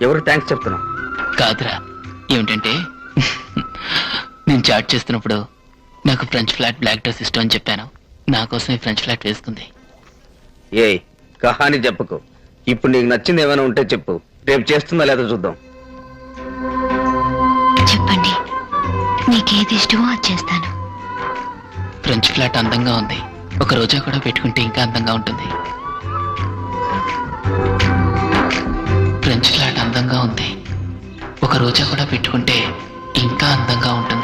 ఎవరికి థ్యాంక్స్ చెప్తున్నావు? కాదురా, ఏమిటంటే నేను చాట్ చేస్తున్నప్పుడు నాకు ఫ్రెంచ్ ఫ్లాట్ బ్లాక్ డ్రెస్ ఇష్టం అని చెప్పాను. నా కోసం ఈ ఫ్రెంచ్ ఫ్లాట్ వేసుకుంది. ఏయ్ కహాని చెప్పకు. ఇప్పుడు నీకు నచ్చింది ఏమైనా ఉంటే చెప్పు, రేపు చేస్తుందా లేదా చూద్దాం. చెప్పండి, మీకేది ఇష్టమో అది చేస్తాను. ఫ్రెంచ్ ఫ్లాట్ అందంగా ఉంది, ఒక రోజా కూడా పెట్టుకుంటే ఇంకా అందంగా ఉంటుంది. ఫ్రెంచ్ ఫ్లాట్ అందంగా ఉంది, ఒక రోజా కూడా పెట్టుకుంటే ఇంకా అందంగా ఉంటుంది.